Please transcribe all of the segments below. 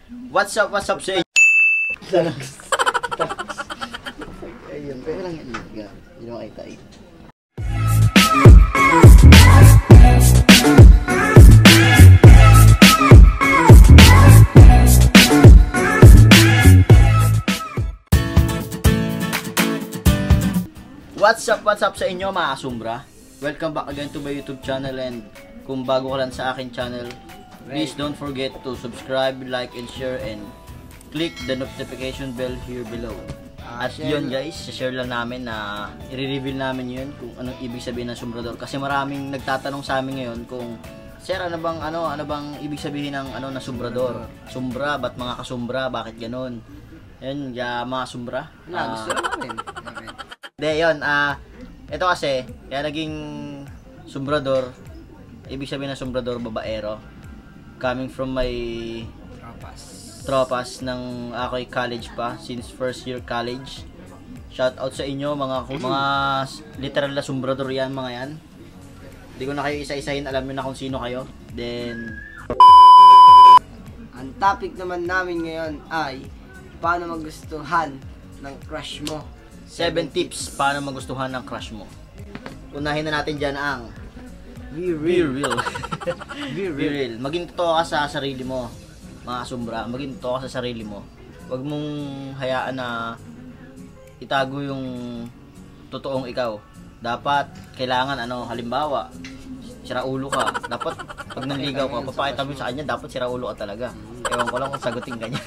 What's up sa inyo? Ayun, pero lang yan. Hindi mo makita eh. What's up sa inyo mga kasumbra? Welcome back again to my YouTube channel, and kung bago ka lang sa akin channel, please don't forget to subscribe, like, and share, and click the notification bell here below. At yun guys, share lang namin na i-reveal namin yun kung anong ibig sabihin ng sombrador, kasi maraming nagtatanong sa amin ngayon kung sir, ano bang ibig sabihin ng na sombrador? Sombra, ba't mga kasumbra, bakit ganun? Yun, mga sombra. Gusto namin. De, yun, ito kasi, kaya naging sombrador, ibig sabihin ng sombrador, babaero. Coming from my tropas ng ako'y college pa, since first year college. Shout out sa inyo, mga literal na sombrador yan, mga yan. Hindi ko na kayo isa-isahin, alam nyo na kung sino kayo. Then, ang topic naman namin ngayon ay paano magustuhan ng crush mo. 7 tips paano magustuhan ng crush mo. Unahin na natin dyan ang Be real. Be real. Maging totoo ka sa sarili mo, mga kasumbra. Maging totoo ka sa sarili mo. Huwag mong hayaan na itago yung totoong ikaw. Dapat, kailangan, halimbawa, siraulo ka. Dapat, pag nanligaw ka, papakita mo sa kanya, dapat siraulo ka talaga. Ewan ko lang kung sagutin ka niya.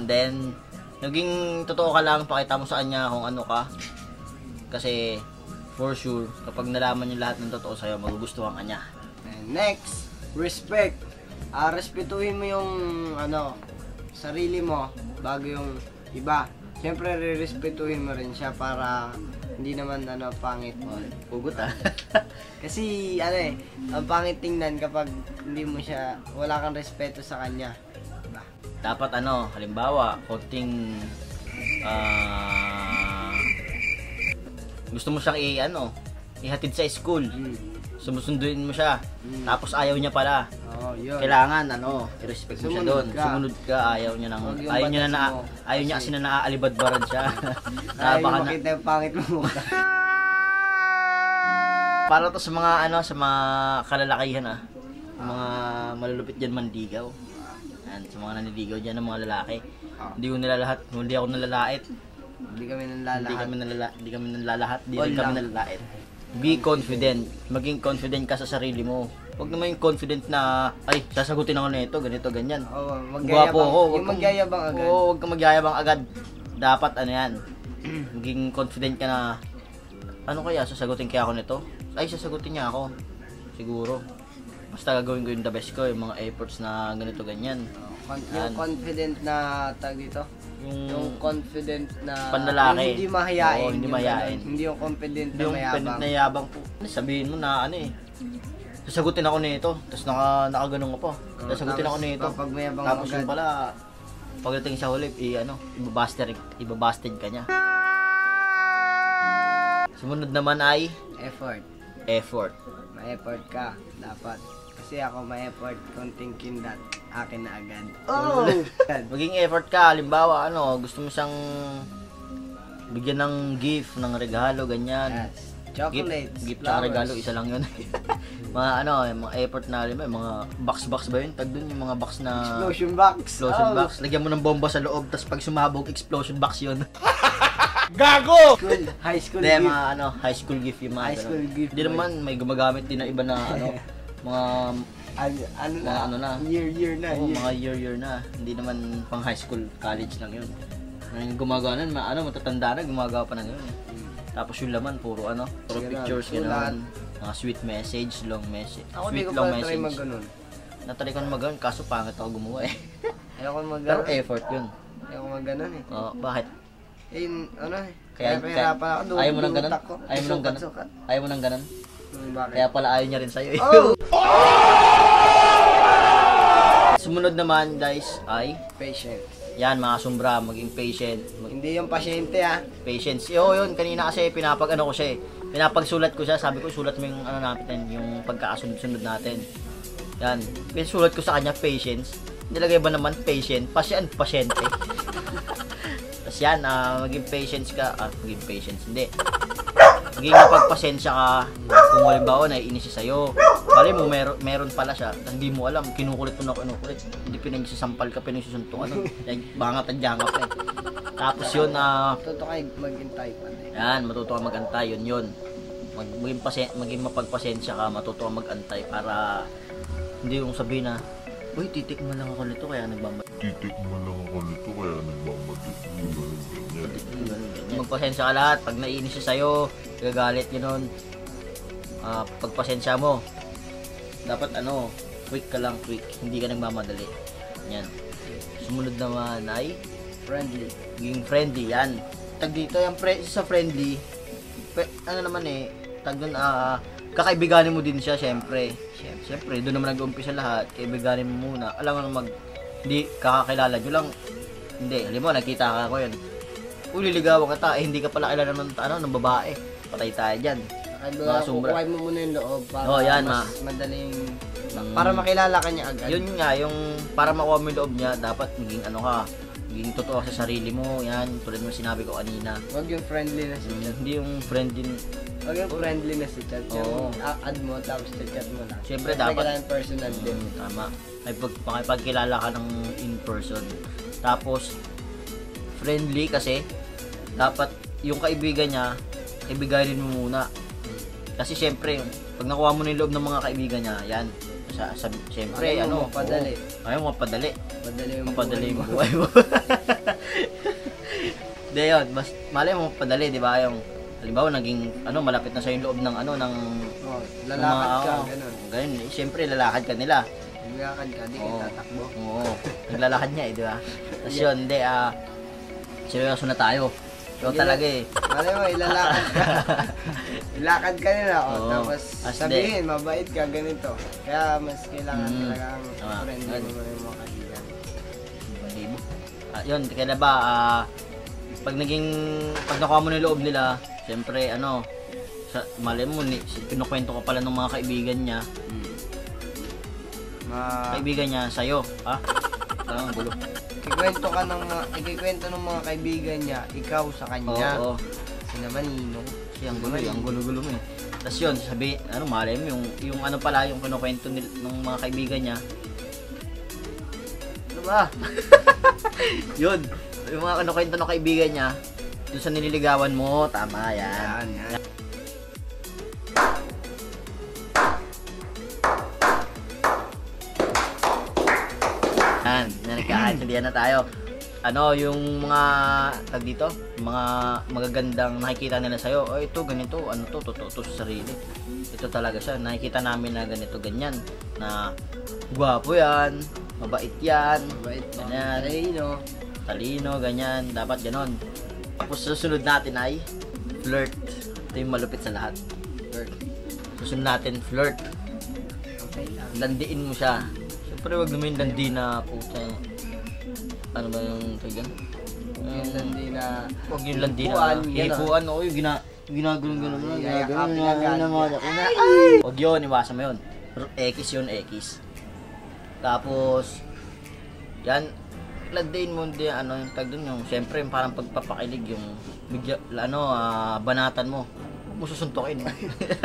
And then, naging totoo ka lang, pakita mo sa kanya kung ano ka. Kasi, for sure, kapag nalaman niyo lahat ng totoo sa'yo, magugustuhan ka niya. And next, respect. Respetuhin mo yung sarili mo bago yung iba. Siyempre, re-respetuhin mo rin siya para hindi naman pangit. Pugot Kasi ang pangit tingnan kapag hindi mo siya, wala kang respeto sa kanya. Diba? Dapat halimbawa, konting gusto mo siyang ihatid sa school. Sumusunduin mo siya. Tapos ayaw niya pala. Yun. Kailangan i-respect mo siya doon. Sumunod ka, ayaw niya kasi na naaalibadbaran siya. Ayaw niya makita yung pangit mo. Para to sa mga sa mga kalalakihan mga malulupit diyan manligaw. Sa mga naniligaw diyan ng mga lalaki. Hindi ako nalalait. Hindi kami nanlalahat. Hindi kami nalalait. Be confident. Maging confident ka sa sarili mo. Huwag naman yung confident na, sasagutin ako nito, ganito, ganyan. Gwapo ako. Yung magyayabang agad. Oo, huwag kang magyayabang agad. Dapat, maging confident ka na, sasagutin kaya ako nito? Sasagutin niya ako. Siguro. Basta gagawin ko yung the best ko, yung mga efforts na ganito, ganyan. Yung confident na tag dito? Yung confident na panlalaki. Hindi mahihain. Oo, hindi mahihain. Hindi yung confident na yung mayabang. Yung confident na yabang po. Sabihin mo na sasagutin ako nito. Tapos nakaganong ka pa. Sasagutin ako nito. Pag mayabang tapos agad. yung pala, pagdating sa huli, ibabasted ka niya. Sumunod naman ay effort. May effort ka. Dapat. Kasi ako may effort kung thinking that akin na agad. Maging effort ka. Halimbawa, gusto mo siyang bigyan ng gift, ng regalo, ganyan. Yes. Chocolates, gift at regalo, isa lang yun. mga effort na, mga box ba yun? Tag dun yung mga box na explosion box. Lagyan mo ng bomba sa loob, tapos pag sumabog, explosion box yun. Gago! High school gift. High school gift yung mga high school gift. Hindi naman, may gumagamit din na iba na year na. Mga year na. Hindi naman pang high school, college lang yun. Yung gumagawa nun, matatanda na, gumagawa pa na yun. Tapos yung laman, puro pictures, gano'n. Mga sweet message, long message. Ako hindi ko pa try mag-ganon. Natry ko na mag-ganon, kaso pangit ako gumawa Ayaw ko mag-ganon. Pero effort yun. Ayaw ko mag-ganon Bakit? Kaya pahirapan ako doon. Ayaw mo nang ganon? Ayaw mo nang ganon? Bakit? Kaya pala ayaw niya rin sa'yo Sumunod naman guys ay patience. Yan mga sumbra, maging patient. Hindi yung pasyente Patience. Yun, kanina kasi pinapagsulat ko siya. Sabi ko, sulat mo yung natin, yung pagkakasunod-sunod natin. Yan. Pinasulat ko sa kanya, patience. Nilagay ba naman patient? Pasyente. Tapos yan, maging patience ka. Maging patience. Hindi. Maging mapagpasensya ka. Kung halimbawa, naiinis siya sa'yo. Bali mo, meron pala siya. Hindi mo alam. Kinukulit mo na kinukulit. Hindi pinagsasampal ka, pinagsusuntukan. Bangat at jangap eh. Tapos yun, Matuto kayo maghintay pa rin. yan, matuto ka mag-antay. Yun. Maging mapagpasensya ka, matuto ka mag-antay para hindi yung sabihin na, uy, titikman lang ako nito kaya nagmamadali. Magpasensya ka lahat. Pag naiinis siya sa'yo, gagalit yun. Pagpasensya mo. Dapat quick ka lang, quick. Hindi ka nagmamadali. Yan. Sumunod naman ay Friendly. maging friendly. Yan. Tag dito, yung sa friendly, tag doon, kakaibiganin mo din siya, syempre. Syempre, doon naman nag-umpisa lahat. Kaibiganin mo muna. Alam mo hindi kakakilala nyo lang. Hindi, alam mo, nakita ka ko yan. Liligawan ka hindi ka pala kilala ng babae. Patay tayo dyan. Kukuhay mo muna yung loob para yan, mas madaling para makilala ka niya agad. Yun nga, yung para makuha mo yung loob niya, dapat maging maging totoo sa sarili mo. Yan, tulad mo sinabi ko kanina. Huwag yung friendly na si chat. Hindi yung friendly. Huwag yung friendly na si chat. Oo. Yung add mo tapos chat mo lang. Siyempre dapat kailangan personal din. Tama. Makipagkilala ka ng in person. Tapos friendly kasi dapat yung kaibigan niya, kaibiganin mo muna. Kasi siyempre, pag nakuha mo na yung loob ng mga kaibigan niya, yan. Siyempre, Ayaw mo mapadali. Ayaw mo mapadali. Mapadali yung buhay mo. Hindi yun, mas malay mo mapadali, di ba? Yung, halimbawa, naging, malapit na sa yung loob ng, lalakad ka, ganun. Ganun, siyempre, lalakad ka nila. Lalakad ka, di ka tatakbo. Oo, naglalakad niya di ba? Tapos yun, hindi, seryoso na tayo. Ikaw talaga eh. Malay mo, ilalakad ka. Ilakad ka nila, tapos sabihin, mabait ka, ganito. Kaya mas kailangan talagang friendly mo yung mga kaibigan. Yun, kaya ba, pag nakuha mo na yung loob nila, siyempre, malay mo, pinukwento ka pala ng mga kaibigan niya. Kaibigan niya sa'yo, Parang gulo. Ikikwento ng mga kaibigan niya, ikaw sa kanya. Oo. Kasi naman, Ninong. Kasi ang gulo-gulo mo eh. Tapos yun, sabi, malay mo, yung pala, yung kinukwento ng mga kaibigan niya. Ano ba? Yun, yung mga kinukwento ng kaibigan niya, dun sa nililigawan mo, tama yan. Yan, nagkakaintindihan na tayo. Yung mga dito, mga magagandang nakikita nila sa'yo, ito, ganito, to sa sarili. Ito talaga siya, nakikita namin na ganito, ganyan, na gwapo yan, mabait yan, ganyan, talino, ganyan, dapat ganon. Tapos susunod natin ay flirt. Ito yung malupit sa lahat. Flirt. Susunod natin, flirt. Okay lang. Landiin mo siya. Siyempre wag naman yung landi na puta. Ano ba yung dyan? Yung landi na wag yung landi na hipuan. O yung ginagulong-gulong mo. Wag yun, iwasan mo yun. X yun, X. Tapos yan, landiin mo din yung tag dun yung siyempre yung parang pagpapakilig yung bigla, banatan mo. Huwag mo susuntukin.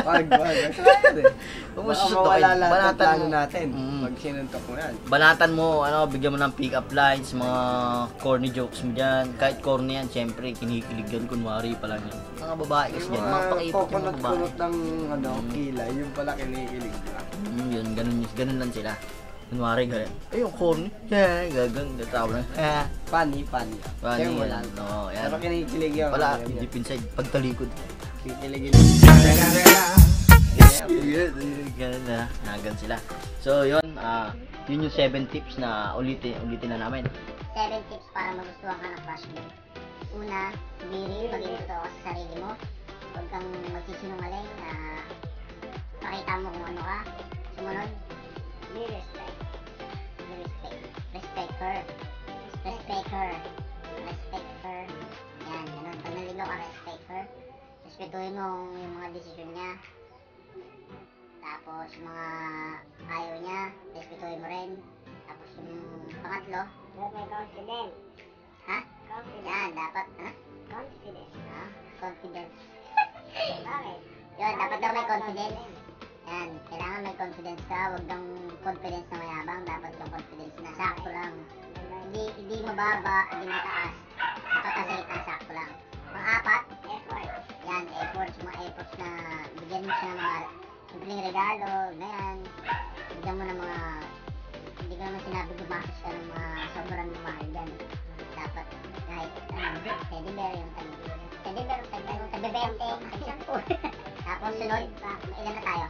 Wag mo susuntukin. Banatan mo natin. Pag sinuntok mo yan. Banatan mo, bigyan mo ng pick-up lines, mga corny jokes mo dyan. Kahit corny yan, siyempre, kinikilig yan, kunwari pa lang yan. Mga babae kasi dyan, mga pakipot yung mga babae. Kukunot ng kilay, yung pala kinikilig ka. Yun, ganun lang sila. Kunwari ganun. Yung corny. Gagang, tatawa lang. Funny. Funny wala. yan. Oo, yan. Pero kinikilig yun. Wala, deep inside, pagtalikod. Kikilig. Ganun na, nagan sila. So, yun yung 7 tips na ulitin na namin. 7 tips para magustuhan ka ng crush mo. Una, be real, maging totoo ka sa sarili mo. Huwag kang magsisinungaling na pakita mo kung ano ka. Sumunod, be respect. Respect her. Yan, ganun. Pag naligaw ka, respect her. Respetuhin mo yung mga desisyon niya. Tapos, mga ayaw niya, respetuhin mo rin. Tapos, yung pangatlo, dapat may confidence. Ha? Confidence. Yan, dapat, ha? Confidence. Ha? Confidence. Bakit? Yun, dapat daw may confidence. Yan, kailangan may confidence ka. Huwag kang confidence na mayabang. Dapat yung confidence na sakto lang. Hindi mababa, hindi mataas. Nakakasita, sakto lang. Pang-apat, effort. Yan, efforts. Mga efforts na bigyan mo siya ng mga simpleng regalo, ganyan. Bigyan mo ng mga, hindi ko naman sinabi gumastos ka ng mga sobrang mahal dyan. Dapat kahit teddy bear, yung teddy bear, tagbebente, shampoo. Tapos sunod, ilan na tayo?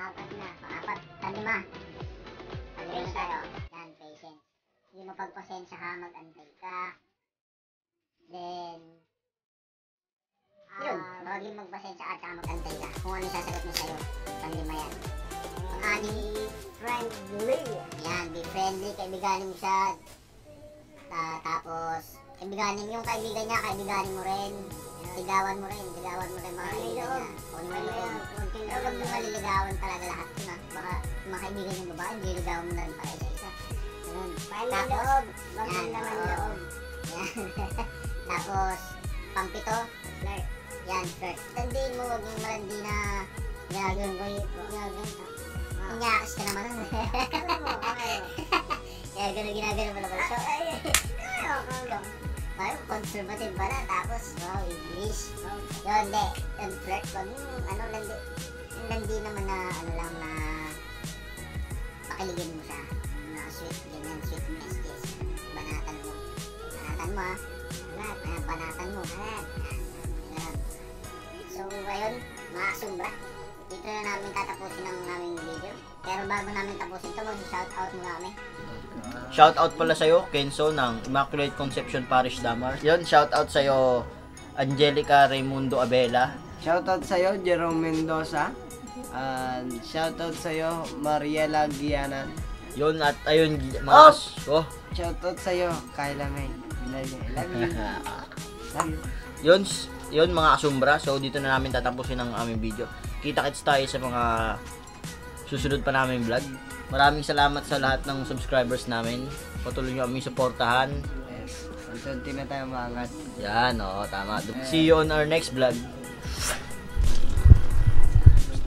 Apat na. Pang-apat, panlima. Panlima na tayo. Yan, patience. Hindi mo pagpasensya ka, mag-antay ka. Then, yun, maging magpasensya ka at mag-antay ka. Kung ano yung sasagot mo sa'yo, panlima yan. Pang-anim, friendly. Yan, be friendly, kaibiganin mo siya. Tapos, kaibiganin yung kaibigan niya, kaibiganin mo rin. Ligawan mo rin mga kaibigan niya. Kung may loob. Pero huwag mo maliligawan talaga lahat yun ha. Baka mga kaibigan yung babae, hindi ligawan mo na rin para isa-isa. Ganun. Tapos, yan, oo. Tapos, pang-pito, flirt. Yan, flirt. Tandiin mo, huwag yung malandi na ginagawin ko yung inyakas ka naman. Kaya ginagawin mo na pala. So, ay, conservative pala. Tapos, wow, English. Yun, hindi. Yung flirt, wag yung, landi naman na, lang na pakiligin mo siya. Na sweet, ganyan, sweet messages. Banatan mo ha. Banatan mo. So, ayun, mga sumbra. Dito na namin tatapusin ang aming video. Pero bago namin tapusin ito, mag-shoutout muna kami. Shoutout pala sa'yo, Kenzo ng Immaculate Conception Parish Damar. Yun, shoutout sa'yo, Angelica Raimundo Abela. Shoutout sa'yo, Jerome Mendoza. Shoutout sa'yo, Mariela Gianan. Yun, at ayun, mga Shoutout sa'yo, Kyla May. Love you. Love you. Yun mga asumbra. So, dito na namin tatapusin ang aming video. Kita-kits tayo sa mga susunod pa namin vlog. Maraming salamat sa lahat ng subscribers namin. Patuloy nyo aming suportahan. Yes. Until na tayo maangat. Yan, tama. See you on our next vlog.